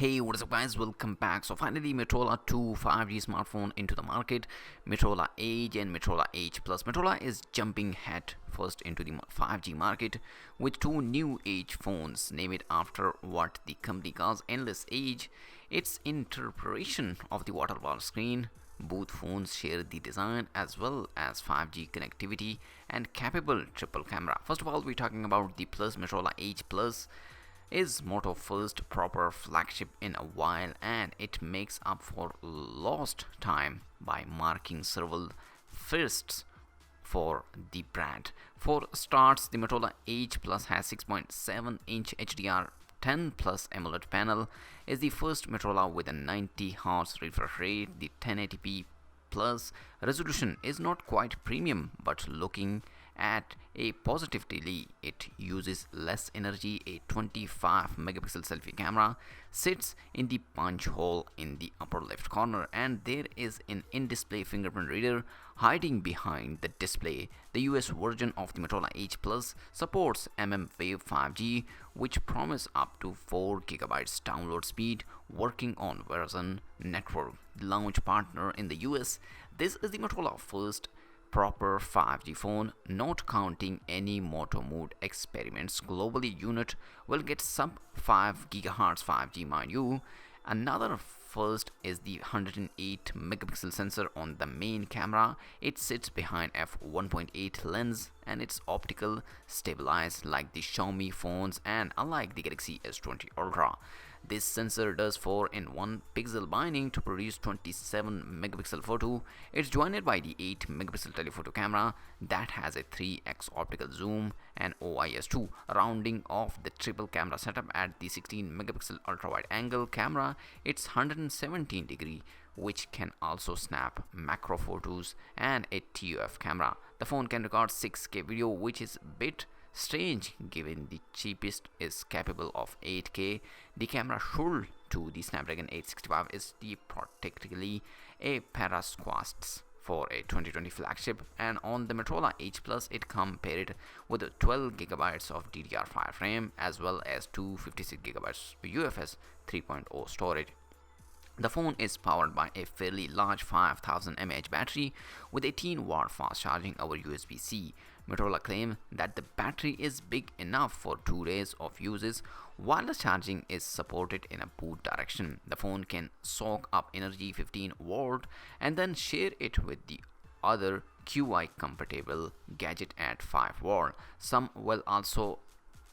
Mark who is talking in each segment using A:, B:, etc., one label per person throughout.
A: Hey, what is up, guys? Welcome back. So finally, Motorola 2 5G smartphone into the market. Motorola Edge and Motorola Edge Plus. Motorola is jumping head first into the 5G market with two new Edge phones, named after what the company calls endless Edge. Its interpretation of the waterfall screen. Both phones share the design as well as 5G connectivity and capable triple camera. First of all, we're talking about the Plus. Motorola Edge Plus is Moto's first proper flagship in a while, and it makes up for lost time by marking several firsts for the brand. For starts, the Motorola Edge Plus has 6.7-inch HDR10 plus AMOLED panel, is the first Motorola with a 90 Hz refresh rate. The 1080p plus resolution is not quite premium, but looking at a positively, it uses less energy. A 25 megapixel selfie camera sits in the punch hole in the upper left corner, and there is an in-display fingerprint reader hiding behind the display. The US version of the Motorola Edge Plus supports mmWave 5G, which promise up to 4 gigabytes download speed, working on Verizon network, the launch partner in the US. This is the Motorola first proper 5G phone, not counting any Moto Mood experiments. Globally, unit will get sub 5 GHz 5G, mind you. Another first is the 108 megapixel sensor on the main camera. It sits behind f1.8 lens, and it's optical stabilized like the Xiaomi phones and unlike the Galaxy S20 Ultra. This sensor does 4-in-1 pixel binding to produce 27 megapixel photo. It's joined by the 8 megapixel telephoto camera that has a 3x optical zoom and OIS2, rounding off the triple camera setup at the 16 megapixel ultra wide angle camera. It's 117 degree, which can also snap macro photos, and a TOF camera. The phone can record 6K video, which is a bit strange given the cheapest is capable of 8K. The camera should to the Snapdragon 865 is the practically a parasquast for a 2020 flagship, and on the Motorola Edge Plus it compared with 12 gigabytes of DDR5 RAM as well as 256 gigabytes UFS 3.0 storage. The phone is powered by a fairly large 5000 mAh battery with 18-watt fast charging over USB-C. Motorola claims that the battery is big enough for 2 days of uses. Wireless charging is supported in a boot direction. The phone can soak up energy 15 volt and then share it with the other QI compatible gadget at 5 volt. Some will also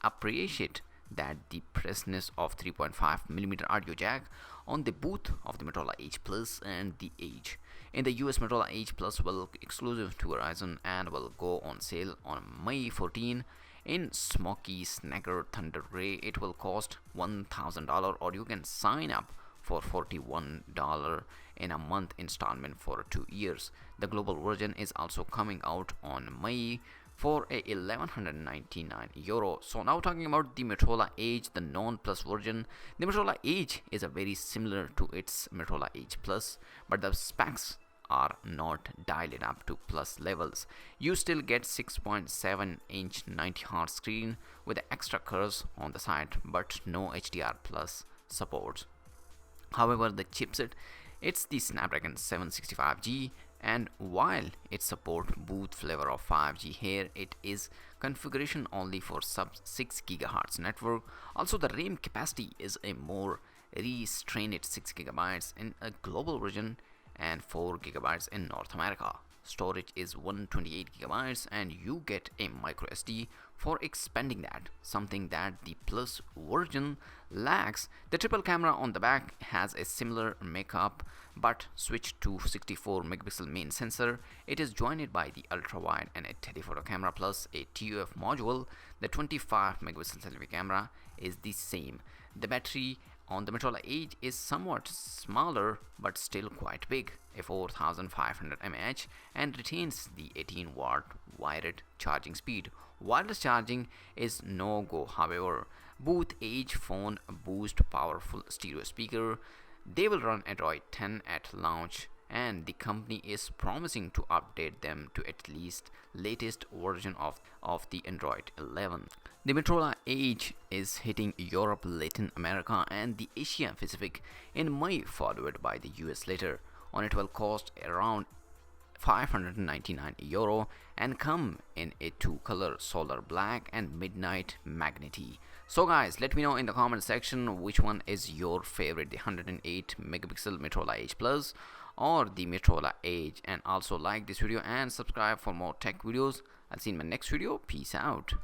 A: appreciate that the presence of 3.5mm audio jack on the boot of the Motorola Edge Plus and the Edge. In the US, Motorola Edge Plus will exclusive to Verizon and will go on sale on May 14 in Smoky Snagger Thunder Gray. It will cost $1,000, or you can sign up for $41 in a month installment for 2 years. The global version is also coming out on May for a 1199 euro. So now talking about the Motorola Edge, the non-plus version. The Motorola Edge is a very similar to its Motorola Edge Plus, but the specs are not dialed up to plus levels. You still get 6.7-inch 90 Hz screen with extra curves on the side, but no HDR plus support. However, the chipset, it's the Snapdragon 765G, and while it supports both flavor of 5G here, it is configuration only for sub 6 GHz network. Also, the RAM capacity is a more restrained 6 gigabytes in a global version and 4 gigabytes in North America. Storage is 128 gigabytes, and you get a micro SD for expanding that, something that the Plus version lacks. The triple camera on the back has a similar makeup but switched to 64 megapixel main sensor. It is joined by the ultra wide and a telephoto camera plus a TOF module. The 25 megapixel selfie camera is the same. The battery on the Motorola Edge is somewhat smaller but still quite big, a 4500 mAh, and retains the 18-watt wired charging speed. Wireless charging is no go, however. Both Edge phone boost powerful stereo speaker. They will run Android 10 at launch and the company is promising to update them to at least latest version of the Android 11. The Motorola Edge is hitting Europe, Latin America, and the Asia Pacific in May, followed by the US later. On it will cost around €599 and come in a two-color solar black and midnight magnety. So guys, let me know in the comment section which one is your favorite, the 108 megapixel Motorola Edge Plus or the Motorola Edge, and also like this video and subscribe for more tech videos. I'll see you in my next video. Peace out.